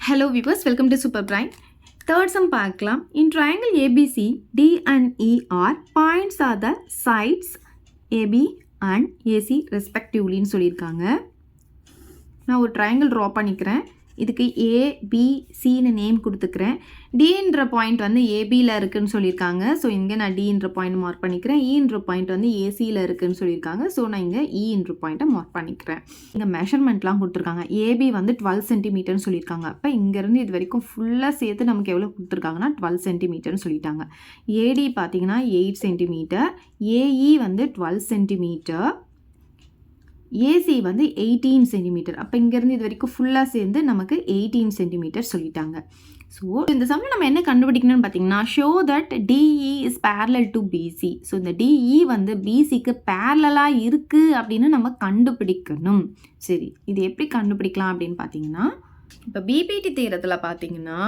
Hello viewers, welcome to Super Brain. Third sum பார்க்கலாம். In triangle ABC, D and E are points are the sides AB and AC respectively ன்னு சொல்லியிருக்காங்க. நான் ஒரு triangle draw பண்ணிக்கிறேன். இதுக்கு A, B, Cன்னு name கொடுத்துக்கிறேன். Dன்ற point வந்து ஏபியில் இருக்குன்னு சொல்லியிருக்காங்க. ஸோ இங்கே நான் Dன்ற பாயிண்ட் மார்க் பண்ணிக்கிறேன். Eன்ற பாயிண்ட் வந்து ஏசியில் இருக்குன்னு சொல்லியிருக்காங்க. ஸோ நான் இங்கே Eன்ற பாயிண்ட்டை மார்க் பண்ணிக்கிறேன். இங்கே மெஷர்மெண்ட்லாம் கொடுத்துருக்காங்க. ஏபி வந்து 12 சென்டிமீட்டர்னு சொல்லியிருக்காங்க. அப்போ இங்கேருந்து இது வரைக்கும் ஃபுல்லாக சேர்த்து நமக்கு எவ்வளோ கொடுத்துருக்காங்கன்னா 12 சென்டிமீட்டர்னு சொல்லிட்டாங்க. ஏடி பார்த்தீங்கன்னா 8 சென்டிமீட்டர், ஏஇ வந்து 12 சென்டிமீட்டர், ஏசி வந்து 18 சென்டிமீட்டர். அப்போ இங்கேருந்து இது வரைக்கும் ஃபுல்லாக சேர்ந்து நமக்கு 18 சென்டிமீட்டர் சொல்லிட்டாங்க. ஸோ இந்த சம்மில் நம்ம என்ன கண்டுபிடிக்கணும்னு பார்த்தீங்கன்னா, show that DE is parallel to BC. So இந்த டிஇ வந்து பிசிக்கு பேரலாக இருக்குது அப்படின்னு நம்ம கண்டுபிடிக்கணும். சரி, இது எப்படி கண்டுபிடிக்கலாம் அப்படின்னு பார்த்தீங்கன்னா, இப்போ பிபிடி தேரத்தில் பார்த்தீங்கன்னா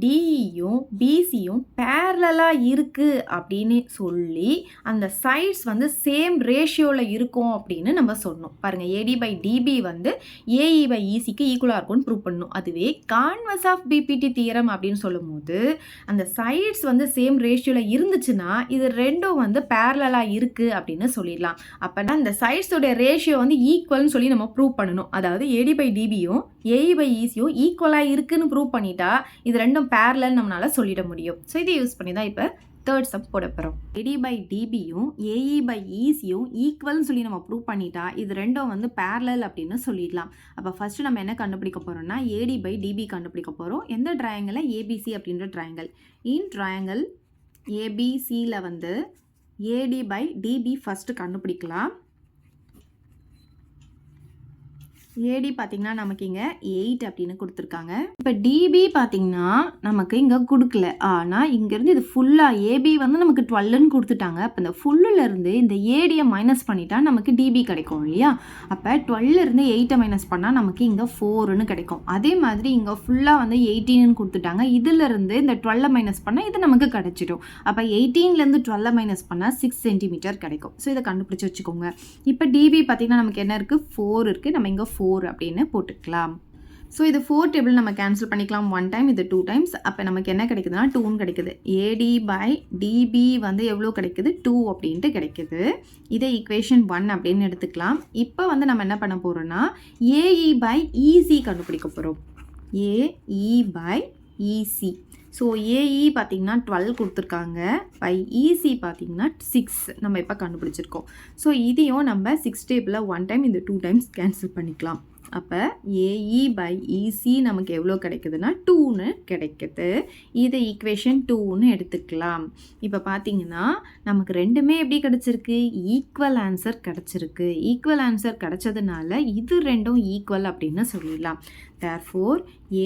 டிஇயும் பிசியும் பேரலாக இருக்குது அப்படின்னு சொல்லி அந்த சைட்ஸ் வந்து சேம் ரேஷியோவில் இருக்கும் அப்படின்னு நம்ம சொன்னோம். பாருங்கள், ஏடி பை டிபி வந்து ஏஇ பை இசிக்கு ஈக்குவலாக இருக்கும்னு ப்ரூவ் பண்ணணும். அதுவே கான்வர்ஸ் ஆஃப் பிபிடி தியரம் அப்படின்னு சொல்லும் போது அந்த சைட்ஸ் வந்து சேம் ரேஷியோவில் இருந்துச்சுன்னா இது ரெண்டும் வந்து பேரலாக இருக்குது அப்படின்னு சொல்லிடலாம். அப்போனா இந்த சைட்ஸோடைய ரேஷியோ வந்து ஈக்குவல்னு சொல்லி நம்ம ப்ரூவ் பண்ணணும். அதாவது ஏடி பை டிபியும் ஏஇ பை இசியும் ஈக்குவலாக இருக்குன்னு ப்ரூவ் பண்ணிட்டா இது ரெண்டும் பேரலல் நம்மளால சொல்லிட முடியும். ஸோ இதை யூஸ் பண்ணி தான் இப்போ தேர்ட் சம் போட போகிறோம். ஏடி பை டிபியும் ஏஇ பை இசியும் ஈக்குவல்னு சொல்லி நம்ம ப்ரூவ் பண்ணிட்டா இது ரெண்டும் வந்து பேரலல் அப்படின்னு சொல்லிடலாம். அப்போ ஃபர்ஸ்ட் நம்ம என்ன கண்டுபிடிக்க போகிறோம்னா ஏடி பை டிபி கண்டுபிடிக்க போகிறோம். எந்த ட்ரையாங்கிள்? ஏபிசி அப்படின்ற ட்ரையாங்கிள். இன் ட்ரையாங்கிள் ஏபிசியில் வந்து ஏடி பை டிபி ஃபஸ்ட்டு கண்டுபிடிக்கலாம். ஏடி பார்த்தீங்கன்னா நமக்கு இங்கே 8 அப்படின்னு கொடுத்துருக்காங்க. இப்போ டிபி பார்த்தீங்கன்னா நமக்கு இங்கே கொடுக்கல, ஆனால் இங்கேருந்து இது ஃபுல்லாக ஏபி வந்து நமக்கு 12ன்னு கொடுத்துட்டாங்க. அப்போ இந்த ஃபுல்லுலேருந்து இந்த ஏடியை மைனஸ் பண்ணிட்டா நமக்கு டிபி கிடைக்கும் இல்லையா? அப்போ 12லேருந்து 8 மைனஸ் பண்ணால் நமக்கு இங்கே 4ன்னு கிடைக்கும். அதே மாதிரி இங்கே ஃபுல்லாக வந்து 18ன்னு கொடுத்துட்டாங்க. இதிலிருந்து இந்த 12 மைனஸ் பண்ணால் இது நமக்கு கிடைச்சிடும். அப்போ 18லேருந்து 12 மைனஸ் பண்ணால் 6 சென்டிமீட்டர் கிடைக்கும். ஸோ இதை கண்டுபிடிச்சி வச்சுக்கோங்க. இப்போ டிபி பார்த்தீங்கன்னா நமக்கு என்ன இருக்குது? 4 இருக்குது. நம்ம இங்கே 4 அப்படின்னு போட்டுக்கலாம். ஸோ இது 4 டேபிள் நம்ம கேன்சல் பண்ணிக்கலாம். 1 டைம், இது 2 டைம்ஸ். அப்போ நமக்கு என்ன கிடைக்குதுன்னா 2ன்னு கிடைக்குது. ஏடி பை டிபி வந்து எவ்வளோ கிடைக்குது? 2 அப்படின்ட்டு கிடைக்குது. இதை ஈக்குவேஷன் 1 அப்படின்னு எடுத்துக்கலாம். இப்போ வந்து நம்ம என்ன பண்ண போகிறோம்னா ஏஇ பை இசி கண்டுபிடிக்க போகிறோம். AE by EC. So AE பார்த்தீங்கன்னா 12 கொடுத்துருக்காங்க, பை இசி பார்த்தீங்கன்னா 6 நம்ம இப்போ கண்டுபிடிச்சிருக்கோம். ஸோ இதையும் நம்ம 6 டேபிளில் 1 டைம், இந்த 2 டைம்ஸ் கேன்சல் பண்ணிக்கலாம். அப்போ ஏஇ பை இசி நமக்கு எவ்வளோ கிடைக்குதுன்னா 2ன்னு கிடைக்குது. இதை ஈக்குவேஷன் 2ன்னு எடுத்துக்கலாம். இப்போ பார்த்தீங்கன்னா நமக்கு ரெண்டுமே எப்படி கிடச்சிருக்கு? ஈக்குவல் ஆன்சர் கிடச்சிருக்கு. ஈக்குவல் ஆன்சர் கிடச்சதுனால இது ரெண்டும் ஈக்குவல் அப்படின்னு சொல்லிடலாம். Therefore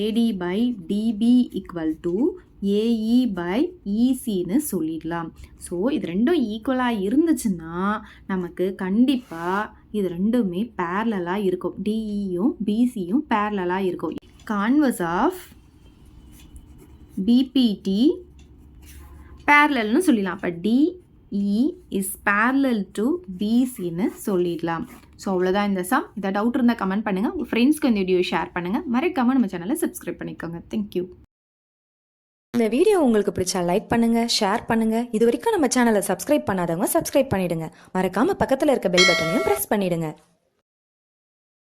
AD by DB equal to AE by இசின்னு சொல்லிடலாம். ஸோ இது ரெண்டும் ஈக்குவலாக இருந்துச்சுன்னா நமக்கு கண்டிப்பாக இது ரெண்டுமே பேரலாக இருக்கும். டிஇயும் பிசியும் பேரலாக இருக்கும். கான்வர்ஸ் ஆஃப் பிபிடி பேரலல்னு சொல்லிடலாம். அப்போ டிஇ இஸ் பேரலல் டு பிசின்னு சொல்லிடலாம். ஸோ அவ்வளோதான் இந்த சம். இதை டவுட் இருந்தால் கமெண்ட் பண்ணுங்கள். உங்கள் ஃப்ரெண்ட்ஸ்க்கு இந்த வீடியோ ஷேர் பண்ணுங்கள். மறக்காமல் நம்ம சேனலை சப்ஸ்கிரைப் பண்ணிக்கோங்க. தேங்க்யூ. இந்த வீடியோ உங்களுக்கு பிடிச்சா லைக் பண்ணுங்க, ஷேர் பண்ணுங்க. இது வரைக்கும் நம்ம சேனலை சப்ஸ்கிரைப் பண்ணாதவங்க சப்ஸ்கிரைப் பண்ணிடுங்க. மறக்காம பக்கத்தில் இருக்க பெல் பட்டனையும் பிரஸ் பண்ணிடுங்க.